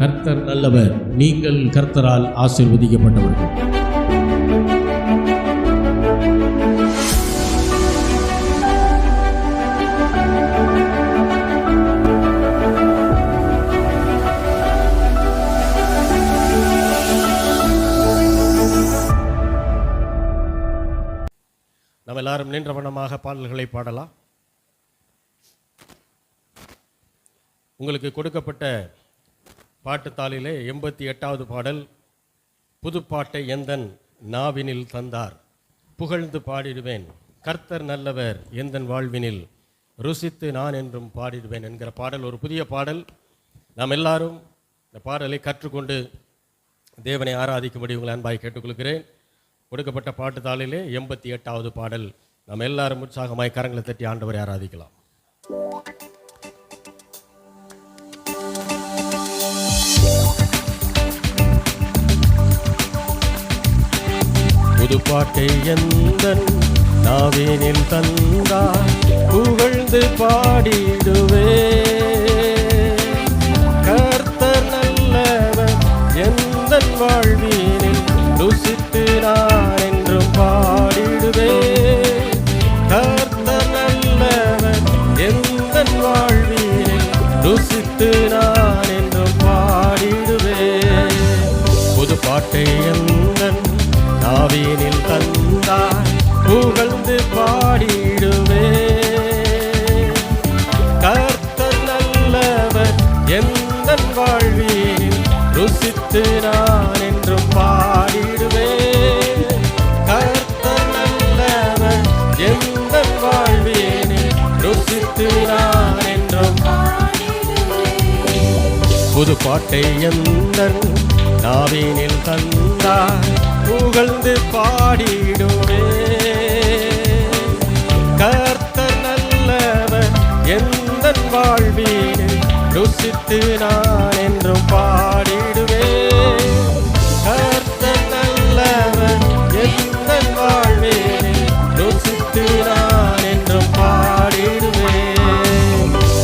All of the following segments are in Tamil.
கர்த்தர் நல்லவர். நீங்கள் கர்த்தரால் ஆசீர்வதிக்கப்பட்டவர்கள். நம்ம எல்லாரும் நின்ற வண்ணமாக பாடல்களை பாடலாம். உங்களுக்கு கொடுக்கப்பட்ட பாட்டுத்தாளிலே 88வது பாடல், புதுப்பாட்டை எந்தன் நாவினில் தந்தார், புகழ்ந்து பாடிடுவேன், கர்த்தர் நல்லவர் எந்தன் வாழ்வினில், ருசித்து நான் என்றும் பாடிடுவேன் என்கிற பாடல் ஒரு புதிய பாடல். நாம் எல்லாரும் இந்த பாடலை கற்றுக்கொண்டு தேவனை ஆராதிக்கும்படி உங்களை அன்பாய் கேட்டுக்கொள்கிறேன். கொடுக்கப்பட்ட பாட்டுத்தாளிலே 88வது பாடல். நாம் எல்லாரும் உற்சாகமாய் கரங்களை தட்டி ஆண்டவரை ஆராதிக்கலாம். புதுப்பாட்டை எந்தன் நாவினில் தந்தார், புகழ்ந்து பாடிடுவே, கர்த்தர் நல்லவர் எந்தன் வாழ்வினில், ருசித்து நான் என்றும் பாடிடுவே, கர்த்தர் நல்லவர் எந்தன் வாழ்வினில், ருசித்து நான் என்றும் பாடிடுவே. புதுப்பாட்டை எந்தன் நாவினில் தந்தார், புகழ்ந்து பாடிடுவே, கர்த்தர் நல்லவர் எந்தன் வாழ்வினில், ருசித்து நான் என்றும் பாடிடுவே, கர்த்தர் நல்லவர் எந்தன் வாழ்வினில், ருசித்து நான் என்றும் பாடிடுவே. புதுப்பாட்டை எந்தன் நாவினில் தந்தார், புகழ்ந்து பாடிடுவே, கர்த்தர் நல்லவர் எந்தன் வாழ்வினில், ருசித்து நான் என்றும் பாடிடுவே, கர்த்தர் நல்லவர் எந்தன் வாழ்வினில், ருசித்து நான் என்றும் பாடிடுவே.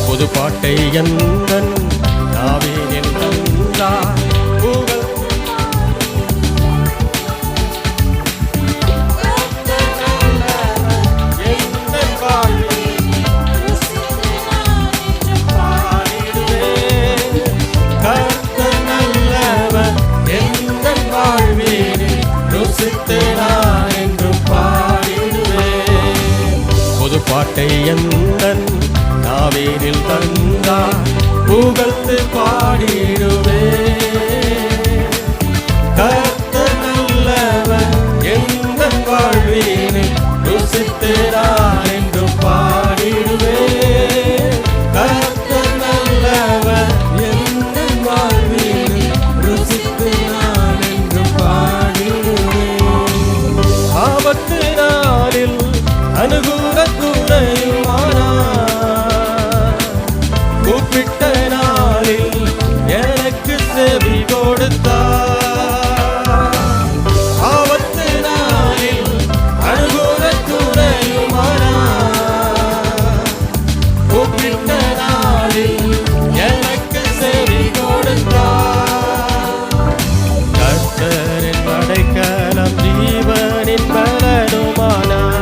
புதுப்பாட்டை எந்தன் நாவினில் தந்தார், பாட்டை எந்தன் நாவினில் தந்தார், புகழ்ந்து பாடிடுவே, கர்த்தர் நல்லவர் எந்தன் வாழ்வினில், ருசித்து நான் என்றும் பாடிடுவே, கர்த்தர் நல்லவர் எந்தன் வாழ்வினில், ருசித்து நான் என்றும் பாடிடுவே. ஆபத்து நாளில் அனுகூல துணையுமானார், கூப்பிட்ட நாளில் எனக்கு செவி கொடுத்தார், ஆபத்து நாளில் அனுகூல துணையுமானார், கூப்பிட்ட நாளில் எனக்கு செவி கொடுத்தார், கர்த்தரின் அடைக்கலம் ஜீவனின் பலனுமானார்,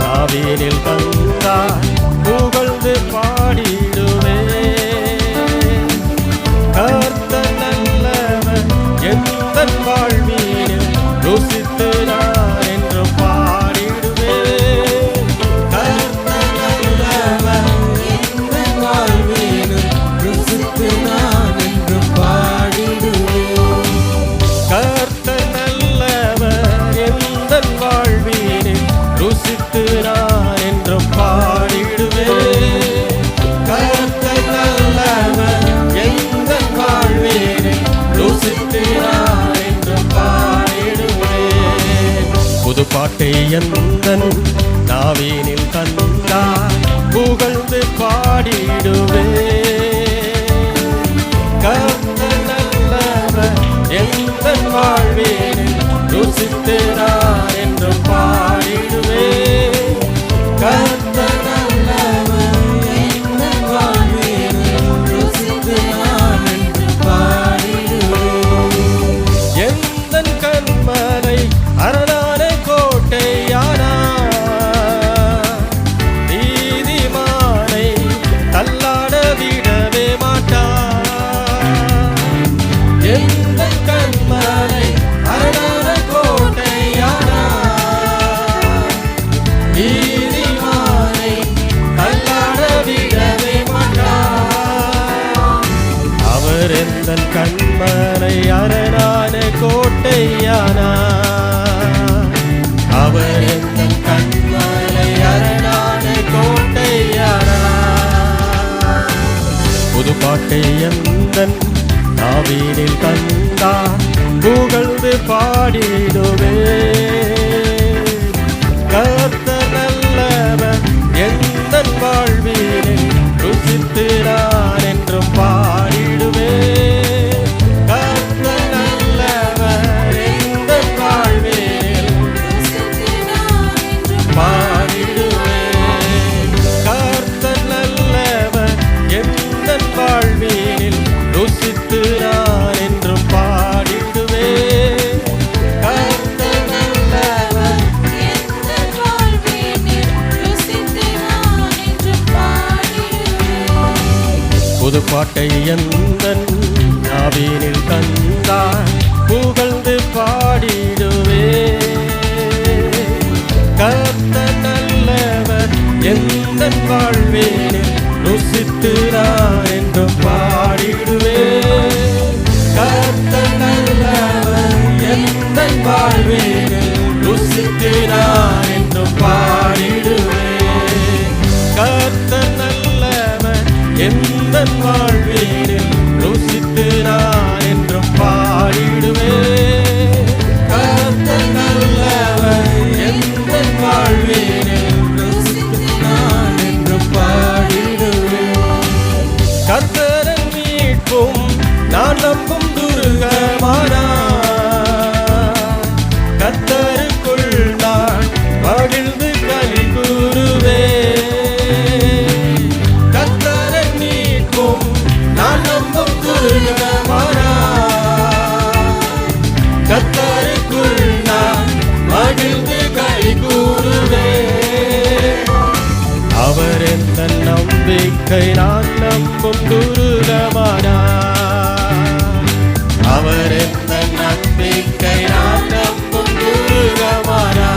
நாவினில் தந்தார், புகழ்ந்து பாடிடுவே, கர்த்தர் நல்லவர் எந்தன் வாழ்வினில், ருசித்து நான் என்றும் பாடிடுவே, கர்த்தர் நல்லவர் எந்தன் வாழ்வினில், ருசித்து நான் என்றும் பாடிடுவே, கர்த்தர் நல்லவர் எந்தன் வாழ்வினில், ருசித்து நான் என்றும் பாடிடுவே, கர்த்தர் நல்லவர் எந்தன் வாழ்வினில், ருசித்து நான் என்றும் பாடிடுவே. புதுப்பாட்டை எந்தன் நாவினில் தந்தார், புகழ்ந்து பாடிடுவே, கர்த்தர் நல்லவர் எந்தன் வாழ்வினில், ருசித்து நான் அவர் எந்தன் கண்மலை அரணான கோட்டையானார். அவர் எந்தன் கண்மலை அரணான கோட்டையானார். புது பாட்டை எந்தன் நாவினில் தந்தார், புகழ்ந்து பாடிடுவே. கர்த்தர் நல்லவர், எந்தன் வாழ்விலே ருசித்து நான் என்றும் பாடிடுவே. கர்த்தர் நல்லவர், எந்தன் வாழ்விலே பாடிடுவே. கர்த்தர் நல்லவர், எந்தன் வாழ்வினில் ருசித்து நான் என்றும் பாடிடுவே. கர்த்தர் நல்லவர், புது பாட்டை எந்தன் நாவினில் தந்தார், புகழ்ந்து பாடிடுவே. கர்த்தர் நல்லவர், எந்தன் வாழ்வினில் ருசித்து நான் என்றும் பாடிடுவே. கர்த்தர் நல்லவர், எந்தன் வாழ்வினில் ருசித்து நான் என்றும் பாடிடுவே. கர்த்தர் நல்லவர், எந்தன் வாழ்வினில் ருசித்து நான் என்றும் பாடிடுவே. கர்த்தர் நல்லவர், எந்தன் வாழ்வினில் ருசித்து நான் என்றும் பாடிடுவே. கர்த்தரின் மீட்பும் நான் நம்பும் துருகமானார். கர்த்தருக்குள் நான் மகிழ்ந்து களி கூறுவே. கர்த்தரின் மீட்பும் நான் நம்பும் துருகமானார். கர்த்தருக்குள் நான் மகிழ்ந்து களி கூறுவே. அவர் எந்த நம்பிக்கை நான் நம்பும் துருகமானார். அவர் எந்த நம்பிக்கை நான் நம்பும் துருகமானார்.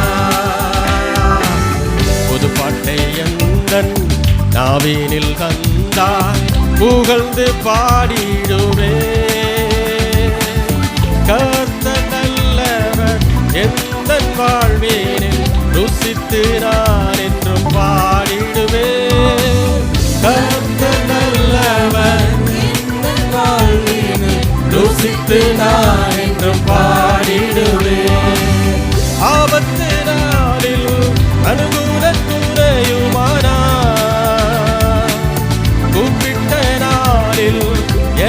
புது பாட்டை எந்தன் நாவினில் தந்தார், புகழ்ந்து பாடிடுவே. கர்த்தர் நல்லவர், எந்தன் வாழ்வினில் ருசித்து நான் என்றும் பாடிடுவே. கர்த்தர் நல்லவர், எந்தன் வாழ்வினில் ருசித்து நான் என்றும் பாடிடுவே. ஆபத்து நாளில் அனுகூல துணையுமானார். கூப்பிட்ட நாளில்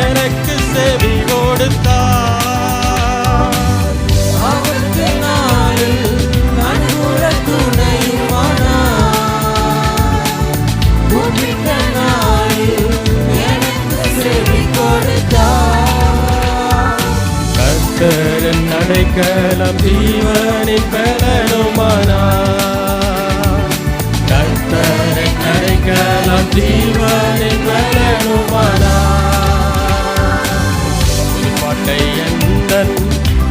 எனக்கு செவி கொடுத்தார். ஆபத்து நாளில் அனுகூல துணையுமானார். கூப்பிட்ட நாளில் எனக்கு செவி கொடுத்தார். கர்த்தரின் அடைக்கலம் ஜீவனின் பலனுமானார். கர்த்தரின் அடைக்கலம் ஜீவனின் பலனுமானார். புது பாட்டை எந்தன்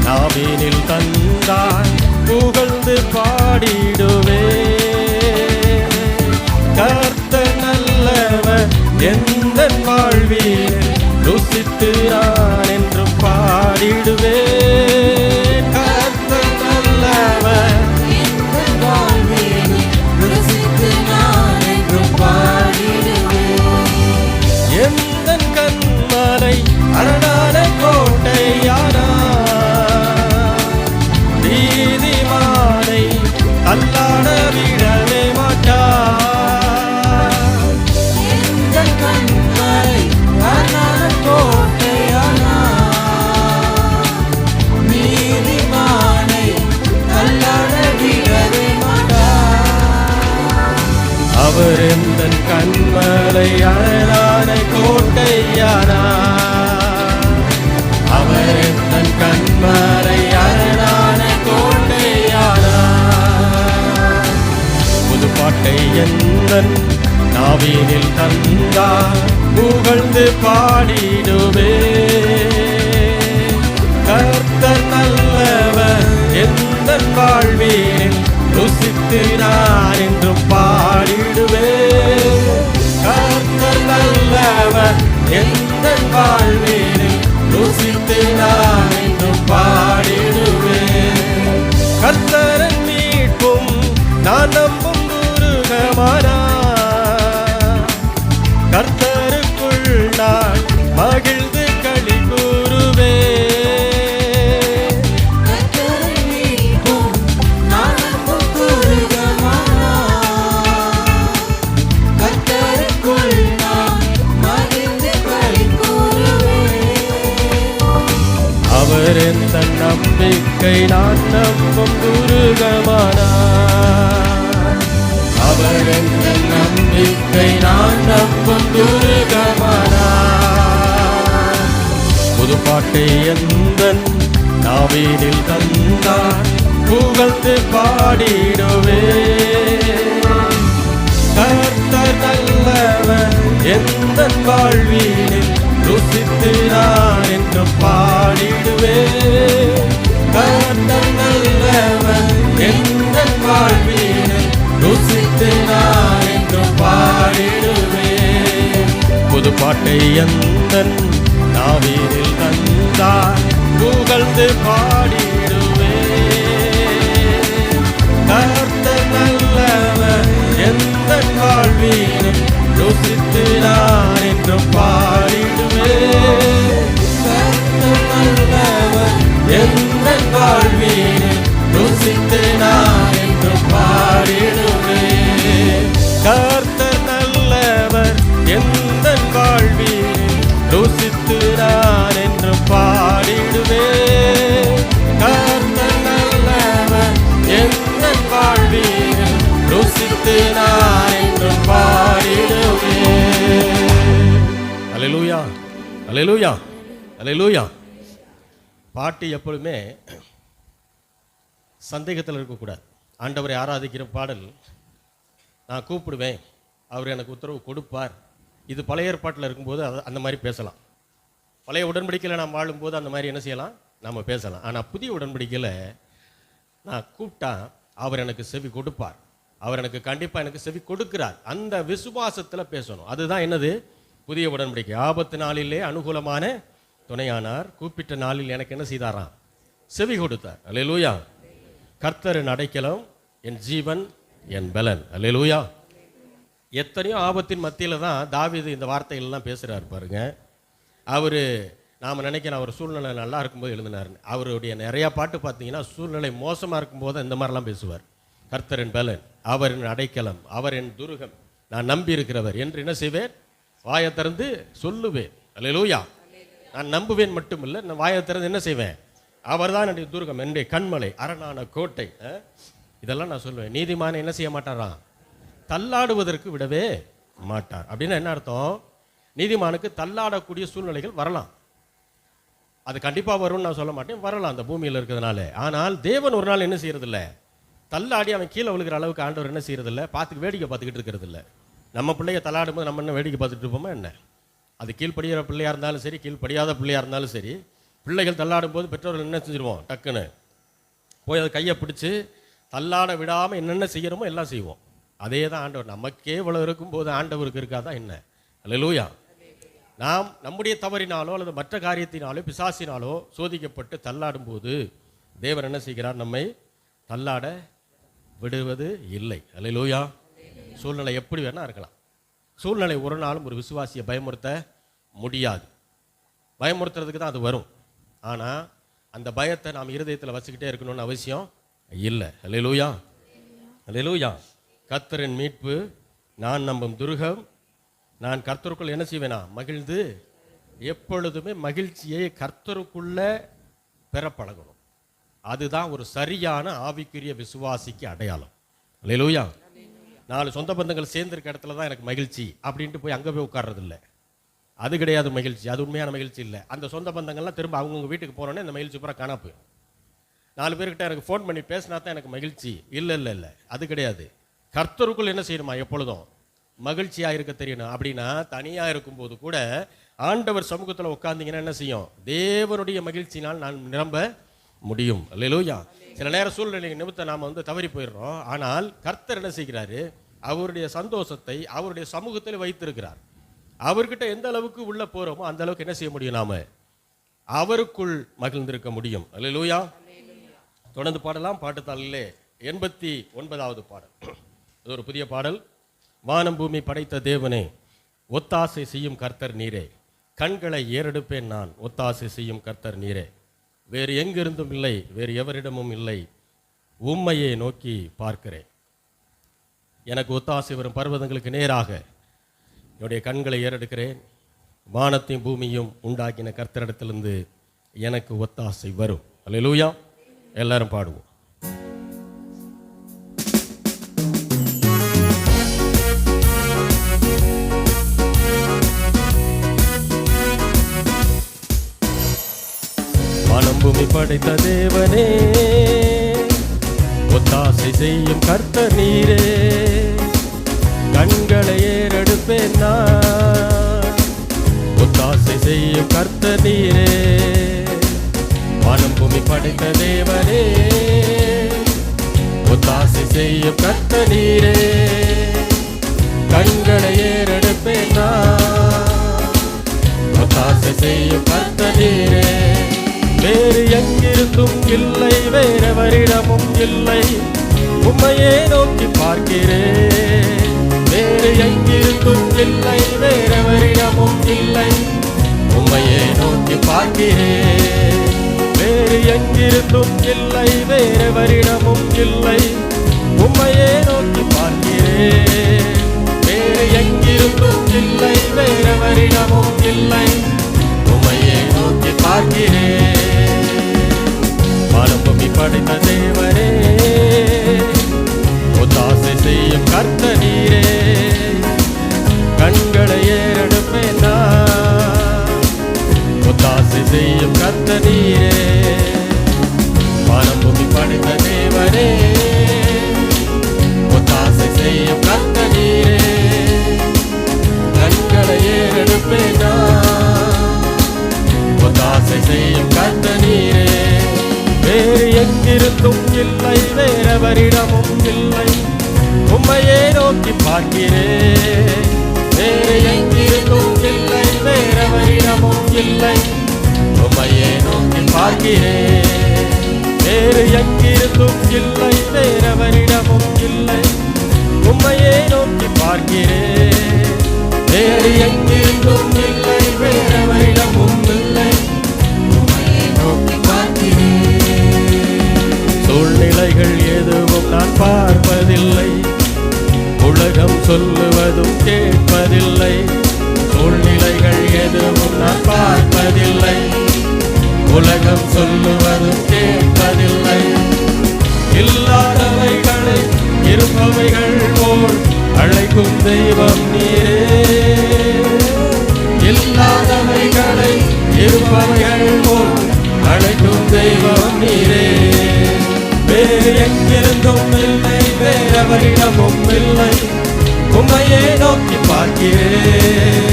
நாவினில் தந்தார், புகழ்ந்து பாடிடுவே. கர்த்தர் நல்லவர், எந்தன் வாழ்வில் ருசித்து நான் என்றும் பாடிடுவே. கர்த்தர் நல்லவர், எந்தன் வாழ்வில் ருசித்து நான் என்றும் பாடிடுவே. எந்தன் கண்மலை அரணான கோட்டையானார். நீதிமானை தள்ளாட விடவே மாட்டார். எந்தன் கண்மலை அரணான கோட்டையானார். நீதிமானை தள்ளாட விடவே மாட்டார். அவர் எந்தன் கண்மலை அரணான கோட்டையானார். அவர் எந்தன் கண்மலை அரணான கோட்டையானார். புது பாட்டை எந்தன் நாவினில் தந்தார், புகழ்ந்து பாடிடுவே. கர்த்தர் நல்லவர், எந்தன் வாழ்வில் ருசித்து நான் என்றும் பாடிடுவே. கர்த்தர் நல்லவர், எந்தன் வாழ்வில் எந்த நம்பிக்கை நான் நம்பும் துருகமானார். அவர் எந்த நம்பிக்கை நான் நம்பும் துருகமானார். புது பாட்டை எந்த நாவினில் தந்தார், புகழ்ந்து பாடிடுவே. கர்த்தர் நல்லவர் எந்த வாழ்வினில் ருசித்து நான் என்றும் பாடிடுவே. கர்த்தர் நல்லவர் எந்த வாழ்வினில் ருசித்து நான் என்றும் பாடிடுவே. புது பாட்டை எந்த நாவினில் தந்தார், புகழ்ந்து பாடிடுவே. கர்த்தர் நல்லவர் எந்த வாழ்வினில் ருசித்து நான் என்றும் பாடிடுவே. கர்த்தர் நல்லவர் எந்த வாழ்வினில் ருசித்து நான் என்றும் பாடிடுவே. கர்த்தர் நல்லவர் எந்த வாழ்வினில் ருசித்து நான் என்றும் பாடிடுவே. கர்த்தர் நல்லவர் எந்த வாழ்வினில் ருசித்து நான் என்றும் பாடிடுவே. அல்லேலூயா, அல்லேலூயா, அல்லேலூயா. பாட்டு எப்பொழுதுமே சந்தேகத்தில் இருக்கக்கூடாது. ஆண்டவரை ஆராதிக்கிற பாடல், நான் கூப்பிடுவேன், அவர் எனக்கு உத்தரவு கொடுப்பார். இது பழைய ஏற்பாட்டில் இருக்கும்போது அந்த மாதிரி பேசலாம். பழைய உடன்படிக்கையில் நாம் வாழும்போது அந்த மாதிரி என்ன செய்யலாம், நம்ம பேசலாம். ஆனால் புதிய உடன்படிக்கையில் நான் கூப்பிட்டா அவர் எனக்கு செவி கொடுப்பார், அவர் எனக்கு கண்டிப்பாக எனக்கு செவி கொடுக்கிறார். அந்த விசுவாசத்தில் பேசணும். அதுதான் என்னது புதிய உடன்படிக்கை. ஆபத்து நாளிலே அனுகூலமான துணையானார், கூப்பிட்ட நாளில் எனக்கு என்ன செய்தாராம், செவி கொடுத்தார். அல்லேலூயா. கர்த்தரின் அடைக்கலம் என் ஜீவன் என் பலன். அல்லேலூயா. எத்தனையோ ஆபத்தின் மத்தியில் தான் தாவீது இந்த வார்த்தைகள்லாம் பேசுகிறார் பாருங்க. அவர் நாம் நினைக்கிறோம் அவர் சூழ்நிலை நல்லா இருக்கும்போது எழுதினார். அவருடைய நிறையா பாட்டு பார்த்தீங்கன்னா சூழ்நிலை மோசமாக இருக்கும்போது இந்த மாதிரிலாம் பேசுவார். கர்த்தரின் பலன், அவரின் அடைக்கலம், அவரின் துருகம், நான் நம்பி இருக்கிறவர் என்று என்ன செய்வேன், வாயை திறந்து சொல்லுவேன். அல்லேலூயா. நான் நம்புவேன் மட்டும் இல்லை, நான் வாயை திறந்து என்ன செய்வேன், அவர் தான் என்னுடைய துருகம், என்னுடைய கண்மலை, அரணான கோட்டை, இதெல்லாம் நான் சொல்லுவேன். நீதிமானை என்ன செய்ய மாட்டாராம், தள்ளாடுவதற்கு விடவே மாட்டார். அப்படின்னா என்ன அர்த்தம், நீதிமானுக்கு தள்ளாடக்கூடிய சூழ்நிலைகள் வரலாம். அது கண்டிப்பாக வரும்னு நான் சொல்ல மாட்டேன், வரலாம் அந்த பூமியில் இருக்கிறதுனால. ஆனால் தேவன் ஒரு நாள் என்ன செய்யறதில்ல, தள்ளாடி அவன் கீழே விழுகிற அளவுக்கு ஆண்டவர் என்ன செய்யறதில்ல, வேடிக்கை பார்த்துக்கிட்டு இருக்கிறது இல்லை. நம்ம பிள்ளைய தள்ளாடும் போது நம்ம என்ன வேடிக்கை பார்த்துட்டு இருப்போமா என்ன? அது கீழ்படிகிற பிள்ளையாக இருந்தாலும் சரி, கீழ்படியாத பிள்ளையாக இருந்தாலும் சரி, பிள்ளைகள் தள்ளாடும் போது பெற்றோர்கள் என்ன செஞ்சிருவோம், டக்குன்னு போய் அதை கையை பிடிச்சி தள்ளாட விடாமல் என்னென்ன செய்கிறோமோ எல்லாம் செய்வோம். அதே தான் ஆண்டவர், நமக்கே இவ்வளோ இருக்கும்போது ஆண்டவருக்கு இருக்காதான் என்ன? அல்லேலூயா. நாம் நம்முடைய தவறினாலோ அல்லது மற்ற காரியத்தினாலோ பிசாசினாலோ சோதிக்கப்பட்டு தள்ளாடும் போது தேவன் என்ன செய்கிறார், நம்மை தள்ளாட விடுவது இல்லை. அல்லேலூயா. சூழ்நிலை எப்படி வேணா இருக்கலாம். சூழ்நிலை ஒரு நாளும் ஒரு விசுவாசியை பயமுறுத்த முடியாது. பயமுறுத்துறதுக்கு தான் அது வரும். ஆனால் அந்த பயத்தை நாம் இருதயத்தில் வச்சுக்கிட்டே இருக்கணும்னு அவசியம் இல்லை. அல்லேலூயா, அல்லேலூயா. கர்த்தரின் மீட்பு நான் நம்பும் துருகம், நான் கர்த்தருக்குள் என்ன செய்வேனா, மகிழ்ந்து எப்பொழுதுமே மகிழ்ச்சியை கர்த்தருக்குள்ள பெற பழகணும். அதுதான் ஒரு சரியான ஆவிக்குரிய விசுவாசிக்கு அடையாளம். அல்லேலூயா. 4 சொந்த பந்தங்கள் சேர்ந்திருக்க இடத்துல தான் எனக்கு மகிழ்ச்சி அப்படின்ட்டு போய் அங்கே போய் உட்கார்றது இல்லை. அது கிடையாது மகிழ்ச்சி, அது உண்மையான மகிழ்ச்சி இல்லை. அந்த சொந்த பந்தங்கள்லாம் திரும்ப அவங்கவுங்க வீட்டுக்கு போகிறோன்னே இந்த மகிழ்ச்சி பூரா காணாப்பு. 4 பேர்கிட்ட எனக்கு ஃபோன் பண்ணி பேசினா தான் எனக்கு மகிழ்ச்சி, இல்லை இல்லை இல்லை, அது கிடையாது. கர்த்தருக்குள் என்ன செய்யணுமா, எப்பொழுதும் மகிழ்ச்சியாக இருக்க தெரியணும். அப்படின்னா தனியாக இருக்கும்போது கூட ஆண்டவர் சமூகத்தில் உட்கார்ந்தீங்கன்னா என்ன செய்யும், தேவனுடைய மகிழ்ச்சினால் நான் நிரம்ப முடியும். அல்லேலூயா. சில நேரம் சூழ்நிலை நிமித்தம் நாம் தவறி போயிடுறோம். ஆனால் கர்த்தர் என்ன செய்கிறாரு, அவருடைய சந்தோஷத்தை அவருடைய சமூகத்தில் வைத்திருக்கிறார். அவர்கிட்ட எந்த அளவுக்கு உள்ள போகிறோமோ அந்த அளவுக்கு என்ன செய்ய முடியும், நாம அவருக்குள் மகிழ்ந்திருக்க முடியும். அல்லேலூயா. தொடர்ந்து பாடலாம். பாட்டுத்தாளிலே 89வது பாடல். இது ஒரு புதிய பாடல். வானம் பூமி படைத்த தேவனே, ஒத்தாசை செய்யும் கர்த்தர் நீரே, கண்களை ஏறெடுப்பேன் நான், ஒத்தாசை செய்யும் கர்த்தர் நீரே, வேறு எங்கிருந்தும் இல்லை, வேறு எவரிடமும் இல்லை, உம்மையே நோக்கி பார்க்கிறேன். எனக்கு ஒத்தாசை வரும் பர்வதங்களுக்கு நேராக என்னுடைய கண்களை ஏறெடுக்கிறேன். வானத்தையும் பூமியும் உண்டாக்கின கர்த்தரிடத்திலிருந்து எனக்கு ஒத்தாசை வரும். அல்லேலூயா. எல்லாரும் பாடுவோம். வானம் பூமி படைத்த தேவனே, ஒத்தாசை செய்யும் கர்த்தர் நீரே. கண்களை ஏறெடுப்பேன் நான், ஒத்தாசை செய்யும் கர்த்தர் நீரே. வானம் பூமி படைத்த தேவனே, ஒத்தாசை செய்யும் கர்த்தர் நீரே. கண்களை ஏறெடுப்பேன் நான், ஒத்தாசை செய்யும் கர்த்தர் நீரே. வேறு எங்கிருந்தும் இல்லை, வேறெவரிடமும் இல்லை, உம்மையே நோக்கி பார்க்கிறேன். வேறு எங்கிருந்தும் இல்லை, வேறெவரிடமும் இல்லை, உம்மையே நோக்கி பார்க்கிறேன். வேறு எங்கிருந்தும் இல்லை, வேறெவரிடமும் இல்லை, உம்மையே நோக்கி பார்க்கிறேன். வேறு எங்கிருந்தும் இல்லை, வேறெவரிடமும் இல்லை, உம்மையே நோக்கி பார்க்கிறேன். வானம் பூமி படைத்த தேவனே, ஒத்தாசை செய்யும் கர்த்தர் நீரே. கண்களை ஏறெடுப்பேன் நான், ஒத்தாசை செய்யும் கர்த்தர் நீரே. வானம் பூமி படைத்த தேவனே, ஒத்தாசை செய்யும் கர்த்தர் நீரே. கண்களை ஏறெடுப்பேன் நான், ஒத்தாசை செய்யும் கர்த்தர் நீரே. வேறு எங்கிருந்தும் இல்லை, வேறெவரிடமும் இல்லை, உம்மையே நோக்கி பார்க்கிறேன். வேறு எங்கிருந்தும் இல்லை, வேறெவரிடமும் இல்லை, உம்மையே நோக்கி பார்க்கிறேன். வேறு எங்கிருந்தும் இல்லை, வேறெவரிடமும் இல்லை, உம்மையே நோக்கி பார்க்கிறேன். வேறு எங்கிருந்தும் இல்லை, வேறெவரிடமும் இல்லை, உம்மையே நோக்கி பார்க்கிறேன். சூழ்நிலைகள் எதுவும் நான் பார்ப்பதில்லை, உலகம் சொல்லுவதும் கேட்பதில்லை. சூழ்நிலைகள் எதுவும் நான் பார்ப்பதில்லை, உலகம் சொல்லுவதும் கேட்பதில்லை. இல்லாதவைகளை இருப்பவைகள் போல் அழைக்கும் தெய்வம் நீரே. இல்லாதவைகளை இருப்பவைகள் போல் அழைக்கும் தெய்வம் நீரே. வேறு எங்கிருந்தும் இல்லை, வேறெவரிடமும் இல்லை, உம்மையே நோக்கி பார்க்கிறேன்.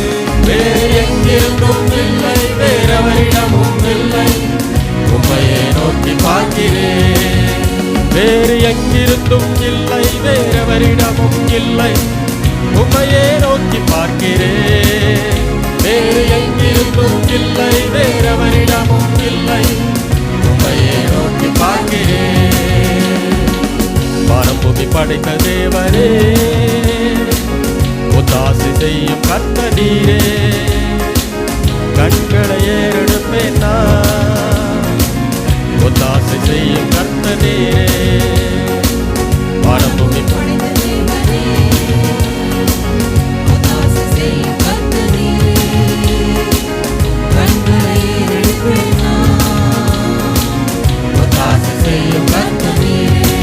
வேறு எங்கிருந்தும் இல்லை, வேறெவரிடமும் இல்லை, உம்மையே நோக்கி பார்க்கிறேன். வேறு எங்கிருந்தும் இல்லை, வேறெவரிடமும் இல்லை, உம்மையே நோக்கி பார்க்கிறேன். வேறு எங்கிருந்தும் இல்லை, வேறெவரிடமும் இல்லை, உம்மையே நோக்கி பார்க்கிறேன். வானம் பூமி படைத்த தேவனே, ஒத்தாசை செய்யும் கர்த்தர் நீரே. கண்களை ஏறெடுப்பேன் நான், ஒத்தாசை செய்யும் கர்த்தர் நீரே. வானம் பூமி படைத்த தேவனே, ஒத்தாசை செய்யும் கர்த்தர் நீரே. கண்களை ஏறெடுப்பேன் நான், ஒத்தாசை செய்யும் கர்த்தர் நீரே.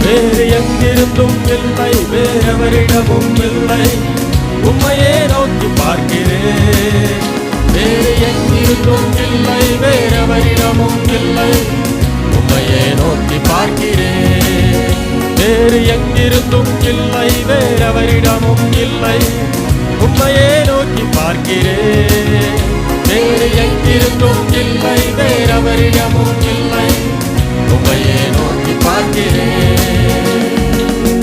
வேறு எங்கிருந்தும் இல்லை, வேறெவரிடமும் இல்லை, உம்மையே நோக்கி பார்க்கிறேன். வேறு எங்கிருந்தும் இல்லை, வேறெவரிடமும் இல்லை, உம்மையே நோக்கி பார்க்கிறேன். வேறு எங்கிருந்தும் இல்லை, வேறெவரிடமும் இல்லை, உம்மையே நோக்கி பார்க்கிறேன். வேறு எங்கிருந்தும் இல்லை, வேறெவரிடமும் இல்லை, உம்மையே நோக்கி பார்க்கிறேன்.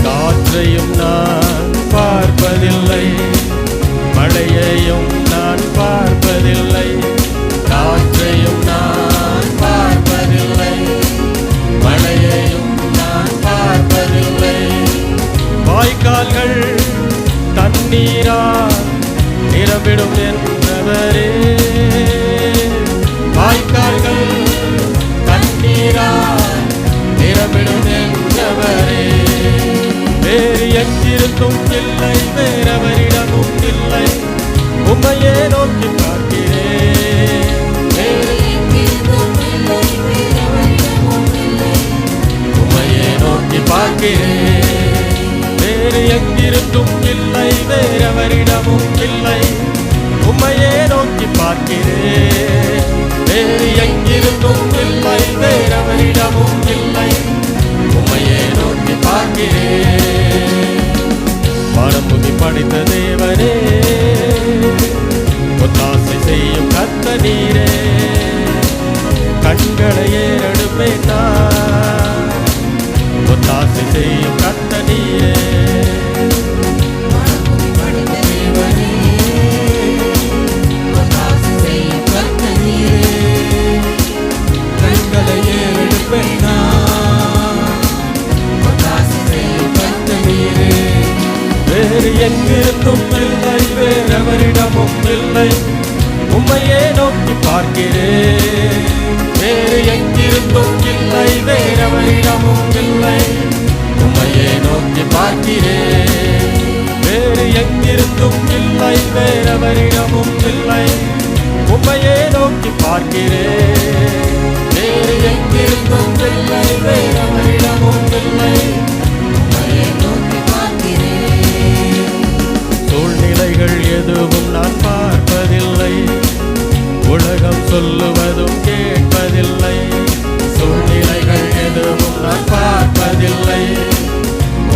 காற்றையும் நான் பார்ப்பதில்லை, மழையையும் நான் பார்ப்பதில்லை. காற்றையும் நான் பார்ப்பதில்லை, மழையையும் நான் பார்ப்பதில்லை. வாய்க்கால்கள் தண்ணீரால் நிரம்பிடும் என்றவரே. வாய்க்கால்கள் தண்ணீரால் நிரம்பிடும் என்றவரே. வேறு எங்கிருந்தும் இல்லை, வேறெவரிடமும் இல்லை, உம்மையே நோக்கி பார்க்கிறேன். எங்கிருந்தும் இல்லை, வேறெவரிடமும் இல்லை, உம்மையே நோக்கி பார்க்கிறேன். வேறு எங்கிருந்தும் இல்லை, வேறெவரிடமும் இல்லை, உம்மையே நோக்கி பார்க்கிறேன். வானம் பூமி படைத்த தேவனே, ஒத்தாசை செய்யும் கர்த்தர் நீரே, கண்களை ஏறெடுப்பேன் நான், ஒத்தாசை செய்யும் கர்த்தர் நீரே. வேறு எங்கிருந்தும் இல்லை, வேறெவரிடமும் இல்லை, உம்மையே நோக்கி பார்க்கிறேன். வேறு எங்கிருந்தும் இல்லை, வேறெவரிடமும் இல்லை, உம்மையே நோக்கி பார்க்கிறேன். வேறு எங்கிருந்தும் இல்லை, வேறெவரிடமும் இல்லை, உம்மையே நோக்கி பார்க்கிறேன். வேறு எங்கிருந்தும் இல்லை, வேறெவரிடமும் இல்லை, உம்மையே நோக்கி பார்க்கிறேன். சூழ்நிலைகள் எதுவும் நான் பார்ப்பதில்லை, உலகம் சொல்லுவதும் கேட்பதில்லை. சூழ்நிலைகள் எதுவும் நான் பார்ப்பதில்லை,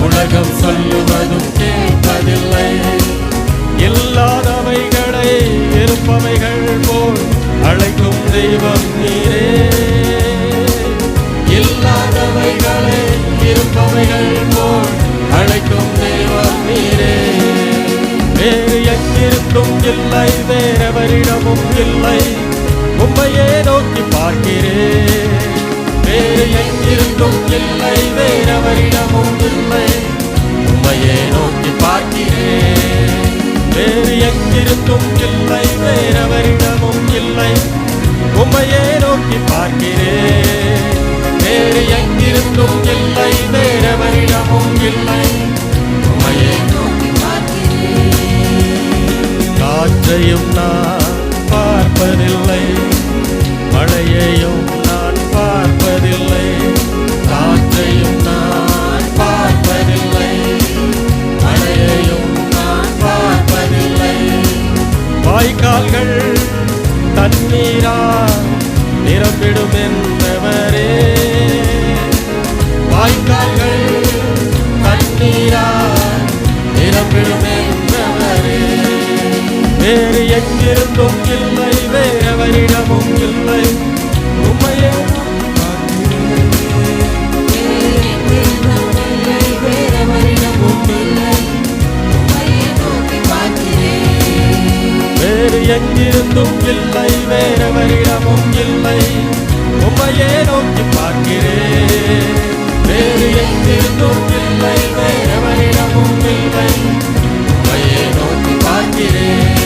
உலகம் சொல்லுவதும் கேட்பதில்லை. இல்லாதவைகளை இருப்பவைகள் போல் அழைக்கும் தெய்வம் நீரே, இல்லாதவைகளை இருப்பவைகள் போல் அழைக்கும் தெய்வம் நீரே. வேறு எங்கிருந்தும் இல்லை, வேறெவரிடமும் இல்லை, உம்மையே நோக்கி பார்க்கிறேன். வேறு எங்கிருந்தும் இல்லை, வேறெவரிடமும் இல்லை, உம்மையே நோக்கி பார்க்கிறேன். வேறு எங்கிருந்தும் இல்லை, வேறெவரிடமும் இல்லை, உம்மையே நோக்கி பார்க்கிறேன். வேறு எங்கிருந்தும் இல்லை, வேறெவரிடமும் இல்லை, உம்மையே நோக்கி பார்க்கிறேன். காற்றையும் நான் பார்ப்பதில்லை, மழையையும் நான் பார்ப்பதில்லை. காற்றையும் நான் பார்ப்பதில்லை, மழையையும் நான் பார்ப்பதில்லை. வாய்க்கால்கள் தண்ணீரால் நிரம்பிடும் என்றவரே, வாய்க்கால்கள் தண்ணீரால் நிரம்பிடும் என்றவரே. வேறு எங்கிருந்தும் இல்லை, வேறெவரிடமும் இல்லை, உம்மையே வேறு எங்கிருந்தும் இல்லை, வேறெவரிடமும் இல்லை, உம்மையே நோக்கி பார்க்கிறேன். வேறு எங்கிருந்தும் இல்லை, வேறெவரிடமும் இல்லை, உம்மையே நோக்கி பார்க்கிறேன்.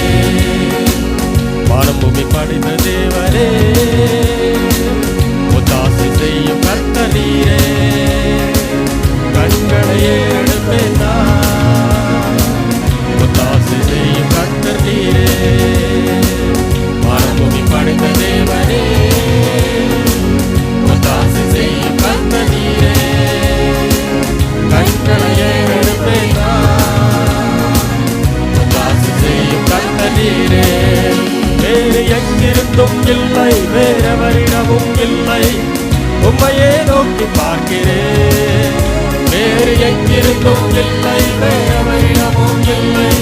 வானம் பூமி படைத்த தேவனே, ஒத்தாசை செய்யும் கர்த்தர் நீரே, கண்களை ஏறெடுப்பேன் நான், ஒத்தாசை செய்யும் கர்த்தர் நீரே. வானம் பூமி படைத்த தேவனே, ஒத்தாசை செய்யும் கர்த்தர் நீரே, கண்களை ஏறெடுப்பேன் நான், ஒத்தாசை செய்யும் கர்த்தர் நீரே. வேறு எங்கிருந்தும் இல்லை, வேறெவரிடமும் இல்லை, உம்மையே நோக்கி பார்க்கிறேன். வேறு எங்கிருந்தும் இல்லை, வேறெவரிடமும் இல்லை,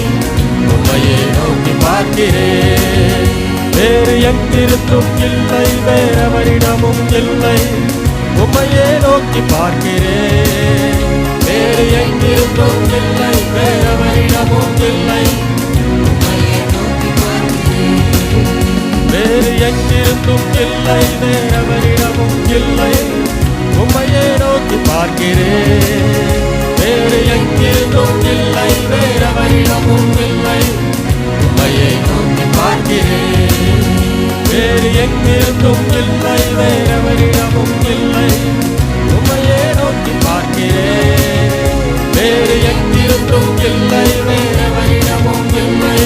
உம்மையே நோக்கி பார்க்கிறேன். வேறு எங்கிருந்தும் இல்லை, வேறெவரிடமும் இல்லை, உம்மையே நோக்கி பார்க்கிறேன். வேறு எங்கிருந்தும் இல்லை, வேறெவரிடமும் இல்லை, உம்மையே நோக்கி பார்க்கிறேன். வேறு எங்கிருந்தும் இல்லை, வேறெவரிடமும் இல்லை, உம்மையே நோக்கி பார்க்கிறேன். வேறு எங்கிருந்தும் இல்லை, வேறெவரிடமும் இல்லை, உம்மையே நோக்கி பார்க்கிறேன். வேறு எங்கிருந்தும் இல்லை, வேறெவரிடமும் இல்லை, உம்மையே நோக்கி பார்க்கிறேன். வேறு எங்கிருந்தும் இல்லை, வேறெவரிடமும் இல்லை,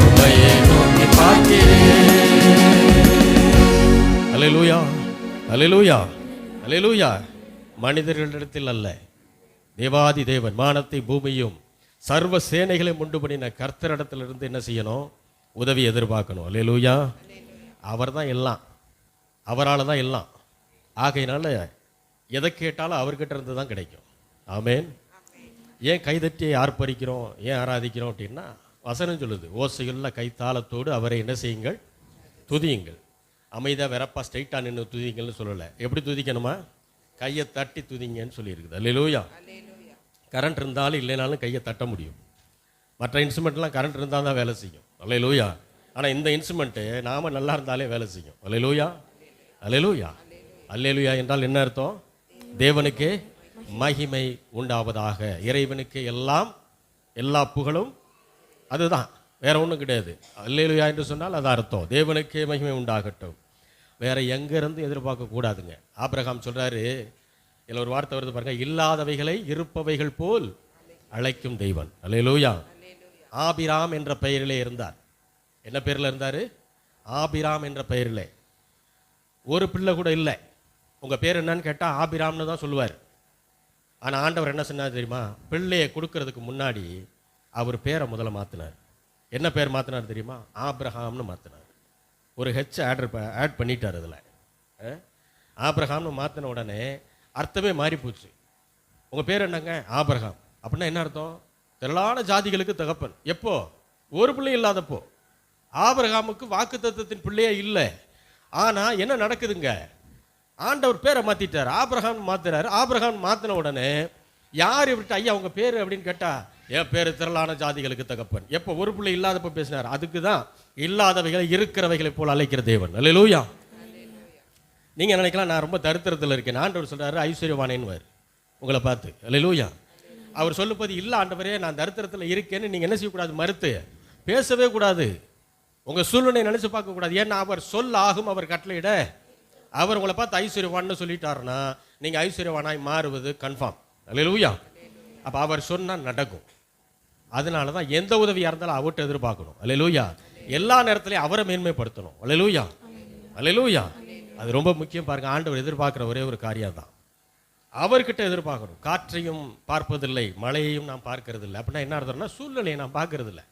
உம்மையே நோக்கி பார்க்கிறேன். அல்லேலூயா, அல்லேலூயா, அல்லேலூயா. மனிதர்களிடத்தில் அல்ல, தேவாதி தேவன் வானத்தை பூமியும் சர்வ சேனைகளை உண்டு பண்ணின கர்த்தரிடத்திலிருந்து என்ன செய்யணும்? உதவி எதிர்பார்க்கணும். அல்லேலூயா. அவர் தான் எல்லாம், அவரால் தான் எல்லாம். ஆகையினால எதை கேட்டாலும் அவர்கிட்ட இருந்து தான் கிடைக்கும். ஆமென். ஏன் கைதட்டி ஆர்ப்பரிக்கிறோம், ஏன் ஆராதிக்கிறோம் அப்படின்னா, வசனம் சொல்லுது, ஓசையுள்ள கைத்தாளத்தோடு அவரை என்ன செய்யுங்கள்? துதியுங்கள். அமைதியாக வெறப்பா ஸ்ட்ரைட்டாக நின்று துதிங்கள்னு சொல்லலை. எப்படி துதிக்கணுமா? கையை தட்டி துதிங்கன்னு சொல்லியிருக்குது. அல்லேலூயா. கரண்ட் இருந்தாலும் இல்லைனாலும் கையை தட்ட முடியும். மற்ற இன்ஸ்ட்ருமெண்ட்லாம் கரண்ட் இருந்தால் தான் வேலை செய்யும். அல்லேலூயா. ஆனால் இந்த இன்ஸ்ட்ருமெண்ட்டு நாம் நல்லா இருந்தாலே வேலை செய்யும். அல்லேலூயா. அல்லேலூயா. அல்லேலூயா என்றால் என்ன அர்த்தம்? தேவனுக்கே மகிமை உண்டாவதாக. இறைவனுக்கு எல்லாம் எல்லா புகழும். அதுதான், வேற ஒன்றும் கிடையாது. அல்லேலூயா என்று சொன்னால் அது அர்த்தம், தேவனுக்கே மகிமை உண்டாகட்டும். வேற எங்கேருந்து எதிர்பார்க்க கூடாதுங்க. ஆபிரகாம் சொல்றாரு, இதில் ஒரு வார்த்தை வருது பாருங்க, இல்லாதவைகளை இருப்பவைகள் போல் அழைக்கும் தெய்வன். அல்லேலூயா. ஆபிராம் என்ற பெயரிலே இருந்தார். என்ன பேரில் இருந்தார்? ஆபிராம் என்ற பெயரிலே. ஒரு பிள்ளை கூட இல்லை. உங்கள் பேர் என்னன்னு கேட்டால் ஆபிராம்னு தான் சொல்லுவார். ஆனால் ஆண்டவர் என்ன சொன்னார் தெரியுமா? பிள்ளையை கொடுக்கறதுக்கு முன்னாடி அவர் பேரை முதல்ல மாற்றினார். என்ன பேர் மாற்றினார் தெரியுமா? ஆபிரகாம்னு மாற்றினார். ஒரு ஹெச் ஆட் பண்ணிட்டார் அதில். ஆபிரகாம்னு மாற்றின உடனே அர்த்தமே மாறி போச்சு. உங்கள் பேர் என்னங்க? ஆபிரகாம். அப்படின்னா என்ன அர்த்தம்? திரளான ஜாதிகளுக்கு தகப்பன். எப்போ? ஒரு பிள்ளை இல்லாதப்போ. ஆபிரகாமுக்கு வாக்குத்தத்தத்தின் பிள்ளையே இல்லை. ஆனால் என்ன நடக்குதுங்க? ஆண்டவர் பேரை மாற்றிட்டார், ஆபிரகாம் மாற்றுறாரு. ஆபிரகாம் மாற்றின உடனே யார் இவர்கிட்ட ஐயா உங்கள் பேர் அப்படின்னு கேட்டால், என் பேர் திரளான ஜாதிகளுக்கு தகப்பன். எப்போ? ஒரு பிள்ளை இல்லாதப்போ பேசினார். அதுக்கு தான் இல்லாதவைகளை இருக்கிறவைகளை போல் அழைக்கிற தேவன். அல்லேலூயா. நீங்கள் நினைக்கலாம் நான் ரொம்ப தரித்திரத்தில் இருக்கேன். ஆண்டவர் சொல்கிறாரு ஐஸ்வர்யவானேன்னுவார் உங்களை பார்த்து. அல்லேலூயா. அவர் சொல்லும்போது, இல்லை ஆண்டவரே நான் தரித்திரத்தில் இருக்கேன்னு நீங்கள் என்ன செய்யக்கூடாது? மறுத்து பேசவே கூடாது. உங்கள் சூழ்நிலை நினச்சி பார்க்கக்கூடாது. ஏன்னா அவர் சொல் ஆகும், அவர் கட்டளையிட. அவர் உங்களை பார்த்து ஐஸ்வர்யவான்னு சொல்லிட்டாருன்னா நீங்கள் ஐஸ்வர்யவானாய் மாறுவது கன்ஃபார்ம். அல்லேலூயா. அப்போ அவர் சொன்னால் நடக்கும். அதனால தான் எந்த உதவியாக இருந்தாலும் அவர்கிட்ட எதிர்பார்க்கணும். அல்லேலூயா. எல்லா நேரத்திலையும் அவரை மேன்மைப்படுத்தணும். அல்லேலூயா. அல்லேலூயா. அது ரொம்ப முக்கியம். பாருங்க, ஆண்டவர் எதிர்பார்க்குற ஒரே ஒரு காரியம் தான், அவர்கிட்ட எதிர்பார்க்கணும். காற்றையும் பார்ப்பதில்லை, மழையையும் நாம் பார்க்கறதில்லை. அப்படின்னா என்ன அர்த்தம்னா, சூழ்நிலையை நான் பார்க்கறதில்லை.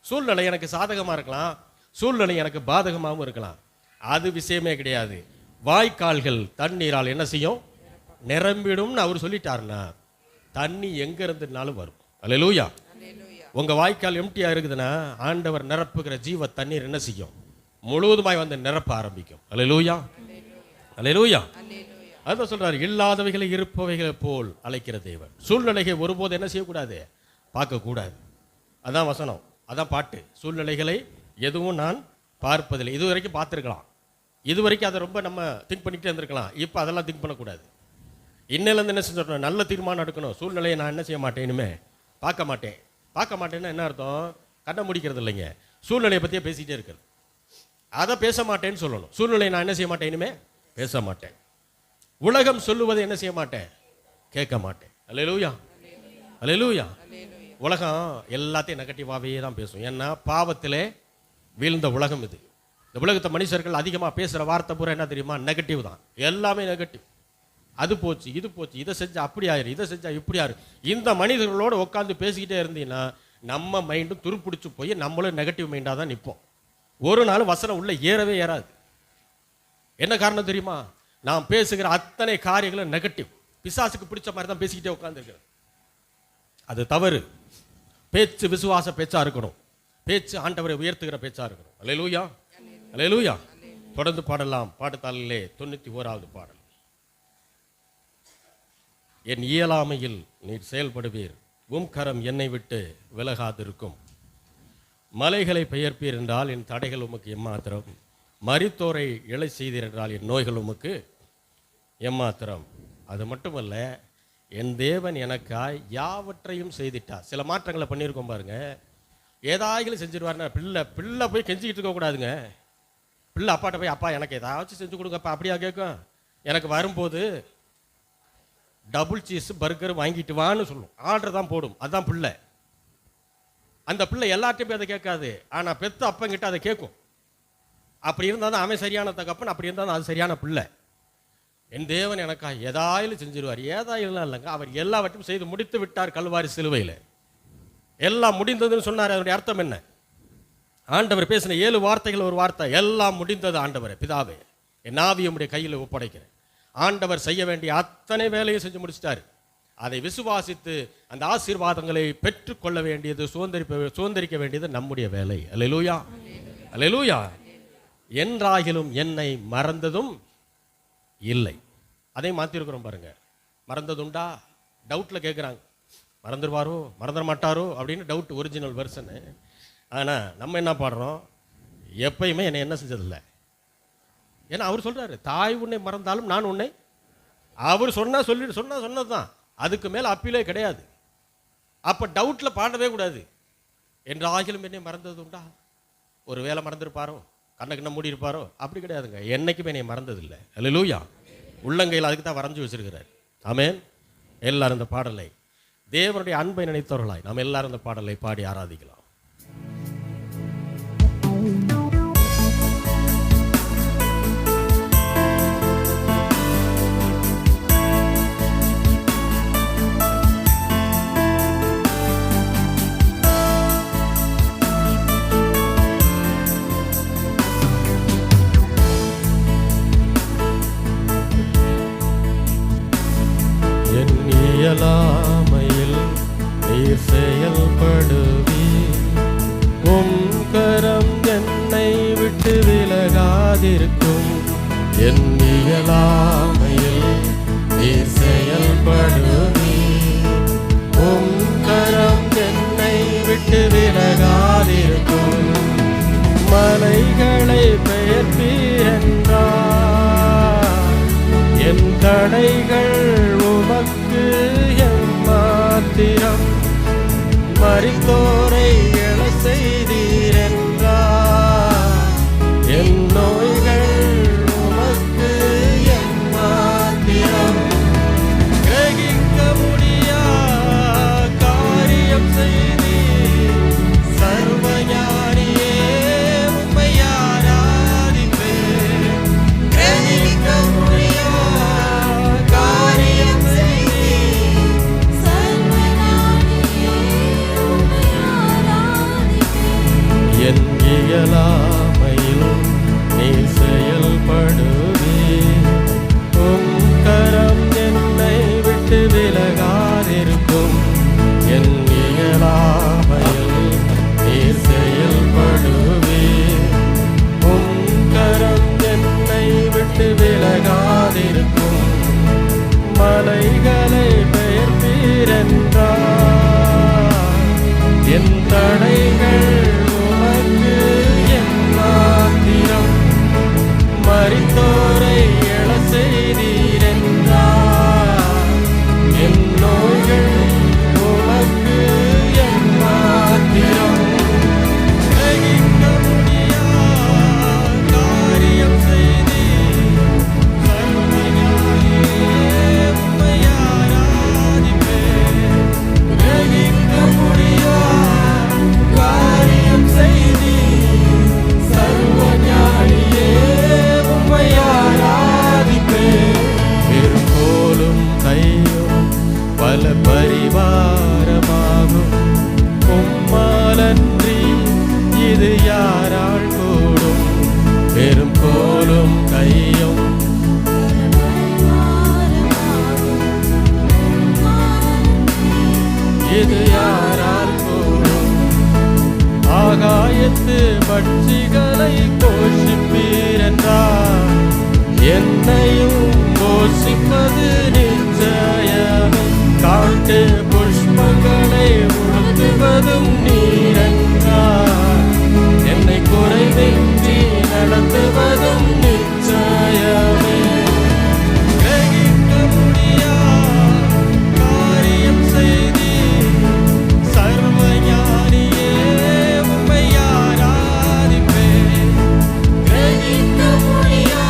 சூழ்நிலை எனக்கு சாதகமாக இருக்கலாம், சூழ்நிலை எனக்கு பாதகமாகவும் இருக்கலாம். அது விஷயமே கிடையாது. வாய்க்கால்கள் தண்ணீரால் என்ன செய்யும்? நிரம்பிடும்னு அவர் சொல்லிட்டாருன்னா தண்ணி எங்க இருந்துனாலும் வரும். அல்லேலூயா. உங்க வாய்க்கால் எம்டியா இருக்குதுன்னா ஆண்டவர் நிரப்புகிற ஜீவ தண்ணீர் என்ன செய்யும்? முழுவதுமாய் வந்து நிரப்ப ஆரம்பிக்கும். அல்லேலூயா. அல்லேலூயா. அதான் சொல்றாரு, இல்லாதவைகளை இருப்பவைகளை போல் அழைக்கிற தேவன். சூழ்நிலைகளை ஒருபோது என்ன செய்யக்கூடாது? பார்க்கக்கூடாது. அதான் வசனம், அதான் பாட்டு. சூழ்நிலைகளை எதுவும் நான் பார்ப்பதில்லை. இது வரைக்கும் பார்த்துருக்கலாம், இது வரைக்கும் அதை ரொம்ப நம்ம திங்க் பண்ணிக்கிட்டே இருந்திருக்கலாம். இப்போ அதெல்லாம் திங்க் பண்ணக்கூடாது. இன்னிலேருந்து என்ன செஞ்சிடணும்? நல்ல தீர்மானம் எடுக்கணும். சூழ்நிலையை நான் என்ன செய்ய மாட்டேன், இனிமே பார்க்க மாட்டேன். பார்க்க மாட்டேன்னா என்ன அர்த்தம்? கண்ணை முடிக்கிறது இல்லைங்க, சூழ்நிலையை பற்றியே பேசிகிட்டே இருக்கிறது. அதை பேச மாட்டேன்னு சொல்லணும். சூழ்நிலையை நான் என்ன செய்ய மாட்டேன், இனிமே பேச மாட்டேன். உலகம் சொல்லுவதை என்ன செய்ய மாட்டேன், கேட்க மாட்டேன். அல்லேலூயா. அல்லேலூயா. உலகம் எல்லாத்தையும் நெகட்டிவாகவே தான் பேசும். ஏன்னா பாவத்திலே வீழ்ந்த உலகம் இது. இந்த உலகத்தை மனுஷர்கள் அதிகமாக பேசுகிற வார்த்தை பூரா என்ன தெரியுமா? நெகட்டிவ் தான். எல்லாமே நெகட்டிவ். அது போச்சு, இது போச்சு, இதை செஞ்சா அப்படி ஆயிரு, இதை செஞ்சா இப்படி ஆயிரு. இந்த மனிதர்களோடு உட்காந்து பேசிக்கிட்டே இருந்தீங்கன்னா நம்ம மைண்டும் துருப்பிடிச்சு போய் நம்மளும் நெகட்டிவ் மைண்டாக தான் நிற்போம். ஒரு நாள் வசனம் உள்ள ஏறவே ஏறாது. என்ன காரணம் தெரியுமா? நாம் பேசுகிற அத்தனை காரியங்களும் நெகட்டிவ். பிசாசுக்கு பிடிச்ச மாதிரி தான் பேசிக்கிட்டே உட்காந்துருக்கிறேன். அது தவறு. பேச்சு விசுவாச பேச்சா இருக்கணும். பேச்சு ஆண்டவரை உயர்த்துகிற பேச்சா இருக்கணும். அல்லேலூயா. அல்லேலூயா. தொடர்ந்து பாடலாம். பாட்டுத்தாளிலே 91வது பாடல். என் இயலாமையில் நீர் செயல்படுவீர், கரம் என்னை விட்டு விலகாதிருக்கும். மலைகளை பெயர்ப்பீர் என்றால் என் தடைகள் உமக்கு எம்மாத்திரம். மரித்தோரை இழை செய்தீர் என்றால் என் நோய்கள் உமக்கு எம்மாத்திரம். அது மட்டுமல்ல, என் தேவன் எனக்காய் யாவற்றையும் செய்திட்டார். சில மாற்றங்களை பண்ணியிருக்கோம் பாருங்க. ஏதாயிலும் செஞ்சிருவாருன்னா பிள்ளை போய் கெஞ்சிக்கிட்டு இருக்கக்கூடாதுங்க. பிள்ளை அப்பாட்ட போய் அப்பா எனக்கு ஏதாச்சும் செஞ்சு கொடுங்கப்பா அப்படியா கேட்கும். எனக்கு வரும்போது டபுள் சீஸ் பர்கர் வாங்கிட்டு வான்னு சொல்லும். ஆர்டர் தான் போடும். அதுதான் பிள்ளை. அந்த பிள்ளை எல்லாத்தையும் போய் அதை கேட்காது. ஆனால் பெத்த அப்பங்கிட்ட அதை கேட்கும். அப்படி இருந்தால் தான் அவன் சரியான தகப்பன், அப்படி இருந்தால் தான் அது சரியான பிள்ளை. என் தேவன் எனக்கா ஏதாயிலும் செஞ்சிருவார். ஏதாயிலாம் இல்லைங்க, அவர் எல்லாவற்றையும் செய்து முடித்து விட்டார் கல்வாரி சிலுவையில். எல்லாம் முடிந்ததுன்னு சொன்னார். அதனுடைய அர்த்தம் என்ன? ஆண்டவர் பேசின 7 வார்த்தைகள் ஒரு வார்த்தை, எல்லாம் முடிந்தது ஆண்டவரே. பிதாவே, என் ஆவியை உம்முடைய கையில் ஒப்படைக்கிறேன். ஆண்டவர் செய்ய வேண்டிய அத்தனை வேலையை செஞ்சு முடிச்சிட்டாரு. அதை விசுவாசித்து அந்த ஆசீர்வாதங்களை பெற்றுக்கொள்ள வேண்டியது, சுதந்திரிக்க வேண்டியது நம்முடைய வேலை. அல்லேலூயா, அல்லேலூயா. என்றாகிலும் என்னை மறந்ததும் இல்லை. அதை மாற்றிருக்கிறோம் பாருங்க. மறந்ததுண்டா? டவுட்டில் கேட்குறாங்க. மறந்துடுவாரோ மறந்துட மாட்டாரோ அப்படின்னு டவுட், ஒரிஜினல் வெர்ஷனு. ஆனால் நம்ம என்ன பாடுறோம்? எப்பயுமே என்னை என்ன செஞ்சதில்லை. ஏன்னா அவர் சொல்கிறாரு, தாய் உன்னை மறந்தாலும் நான் உன்னை. அவர் சொன்னது தான், அதுக்கு மேலே அப்பீலே கிடையாது. அப்போ டவுட்டில் பாடவே கூடாது. என்றாகிலும் என்னை மறந்தது உண்டா? ஒரு வேளை மறந்துருப்பாரோ, கண்ண மூடி இருப்பாரோ? அப்படி கிடையாதுங்க. என்னைக்குமே என்னை மறந்ததில்லை. அல்லேலூயா. உள்ளங்கையில் அதுக்கு தான் வரைஞ்சி வச்சிருக்கிறார். ஆமென். எல்லாரும் இந்த பாடலை, தேவனுடைய அன்பை நினைத்தவர்களாய் நாம் எல்லாரும் இந்த பாடலை பாடி ஆராதிக்கலாம். என் இயலாமையில் நீர் செயல்படுவீர். உம் கரம் என்னை விட்டு விலகாதிருக்கும். என் இயலாமையில் நீர் செயல்படுவீர். உம் கரம் என்னை விட்டு விலகாதிருக்கும். மலைகளை பெயர்ப்பீர் என்றார், என் தடைகள் உமக்கு எம்மாத்திரம். மரித்தோரை எழ செய்தீர் என்றார், என் நோய்கள் உமக்கு எம்மாத்திரம். கிரகிக்க முடியா காரியம் செய்தீர், சர்வஞானியே உம்மை ஆராதிப்பேன். கிரகிக்க முடியா காரியம் செய்தீர், சர்வஞானியே உம்மை ஆராதிப்பேன். என் இயலாமையில் நீர் செயல்படுவீர். உம் கரம் என்னை விட்டு விலகாதிருக்கும். என் இயலாமையில் நீர் செயல்படுவீர். உம் கரம் என்னை விட்டு விலகாதிருக்கும். மலைகளை பெயர்ப்பீர் என்றார், என் தடைகள் உமக்கு எம்மாத்திரம். மரித்தோரை எழ செய்தீர் என்றார், என் நோய்கள் உமக்கு எம்மாத்திரம். கிரகிக்க முடியா காரியம் செய்தீர், சர்வஞானியே உம்மை ஆராதிப்பேன். கிரகிக்க முடியா காரியம் செய்தீர், சர்வஞானியே உம்மை ஆராதிப்பேன். பெருங்கோலும் கையும் பல பரிவாரமாகும். உம்மாலன்றி இது யாரால் கூடும்? பெருங்கோலும் கையும் இது யாரால் கூடும்? ஆகாயத்து பட்சிகளை போஷிப்பீர் என்றார், என்னையும் போஷிப்பது நிச்சயமே. காட்டு புஷ்பங்களை உடுத்துவதும் நீர் என்றார், என்னை குறைவின்றி நடத்துவதும் நிச்சயமே. கிரகிக்க முடியா காரியம் செய்தீர், சர்வஞானியே உம்மை ஆராதிப்பேன். கிரகிக்க முடியா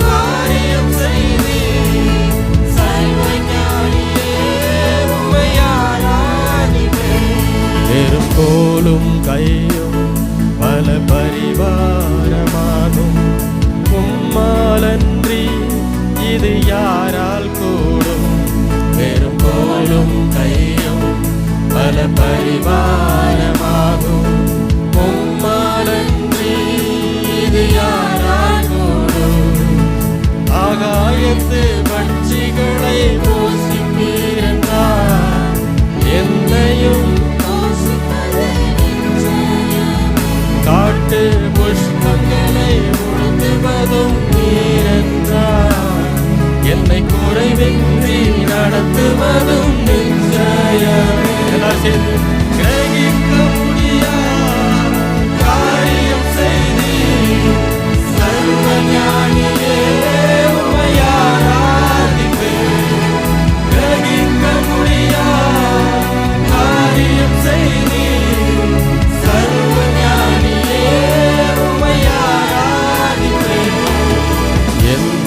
காரியம் செய்தீர், சர்வஞானியே உம்மை ஆராதிப்பேன். பெருங்கோலும் கையும் பல பரிவாரமாகும். உம்மாலன்றி இது யாரால் கூடும்? பெருங்கோலும் கையும் பல பரி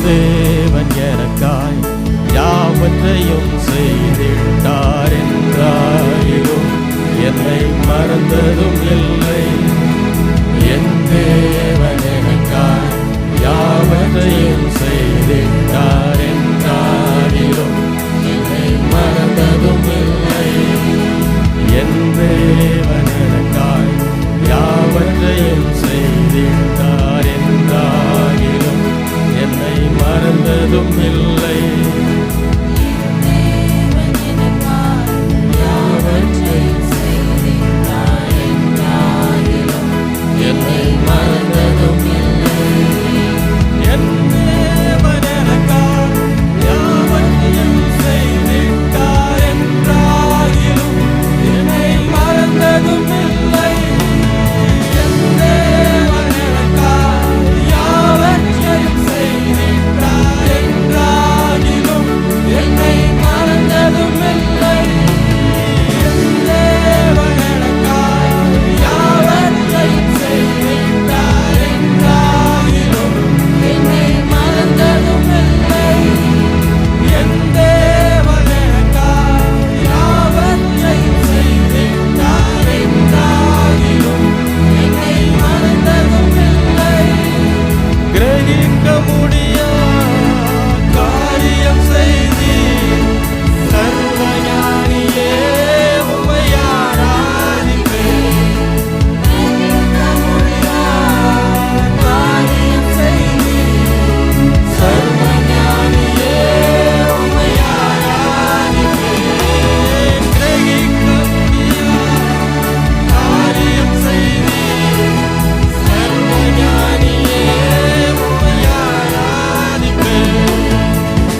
தேவன் எனக்காய் யாவற்றையும் செய்திட்டார் என்றாயிலும் என்னை மறந்ததும் இல்லை. என் தேவன் எனக்காய் யாவற்றையும் செய்திட்டார் என்றாயிலும் என்னை மறந்ததும் இல்லை. என் தேவன் எனக்காய் யாவற்றையும் செய்திட்டார் என்றாயிலும் என்னை மறந்ததும் இல்லை. என்னை மறந்ததும் இல்லை. என் தேவன் எனக்காய் யாவற்றையும் செய்திட்டார் என்றாயிலும் என்னை மறந்ததும் இல்லை. என் தேவன் எனக்காய் யாவற்றையும் செய்திட்டார் என்றாயிலும் என்னை மறந்ததும் இல்லை. என் தேவன் எனக்காய் யாவற்றையும் செய்திட்டார் என்றாயிலும் என்னை மறந்ததும் இல்லை. என் தேவன் எனக்காய் யாவற்றையும் செய்திட்டார் என்றாயிலும் என்னை மறந்ததும் இல்லை. கிரகிக்க முடியாத காரியம் செய்தீர் சர்வஞானியே, உம்மை ஆராதிப்பேன். கிரகிக்க முடியாத காரியம் செய்தீர் சர்வஞானியே, உம்மை ஆராதிப்பேன். கிரகிக்க முடியாத காரியம் செய்தீர் சர்வஞானியே, உம்மை ஆராதிப்பேன்.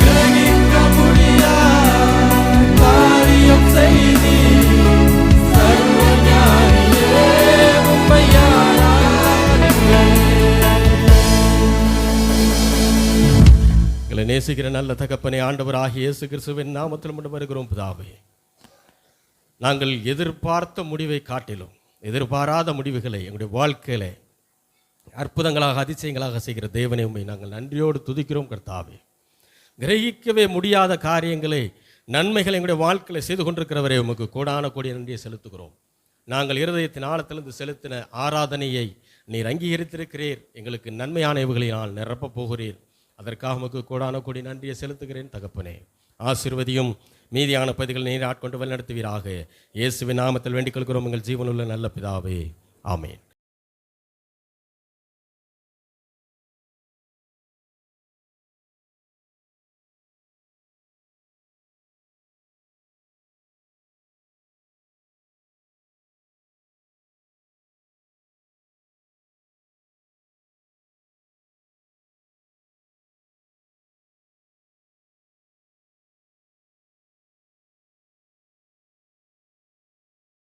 கிரகிக்க முடியாத காரியம் செய்தீர் சர்வஞானியே, உம்மை ஆராதிப்பேன். எங்களை நேசிக்கிற நல்ல தகப்பனே, ஆண்டவராகிய இயேசு கிறிஸ்துவின் நாமத்தில் மட்டும் வருகிறோம் பிதாவே. நாங்கள் எதிர்பார்த்த முடிவை காட்டிலும் எதிர்பாராத முடிவுகளை எங்களுடைய வாழ்க்கையில அற்புதங்களாக அதிசயங்களாக செய்கிற தேவனை உம்மை நாங்கள் நன்றியோடு துதிக்கிறோம் கர்த்தாவே. கிரகிக்கவே முடியாத காரியங்களை நன்மைகளை எங்களுடைய வாழ்க்கையில் செய்து கொண்டிருக்கிறவரை உமக்கு கோடான கோடி நன்றியை செலுத்துகிறோம். நாங்கள் இருதயத்தின் ஆழத்திலிருந்து செலுத்தின ஆராதனையை நீர் அங்கீகரித்திருக்கிறீர். எங்களுக்கு நன்மையான இவுகளை நான் நிரப்பப் போகிறீர். அதற்காக உமக்கு கோடான கோடி நன்றியை செலுத்துகிறேன் தகப்பனே. ஆசீர்வதியும் மீதியான பகுதிகள் நீர் ஆட்கொண்டு வழிநடத்துவீராக. இயேசுவின் நாமத்தில் வேண்டிக் கொள்கிறோம் எங்கள் ஜீவனுள்ள நல்ல பிதாவே, ஆமென்.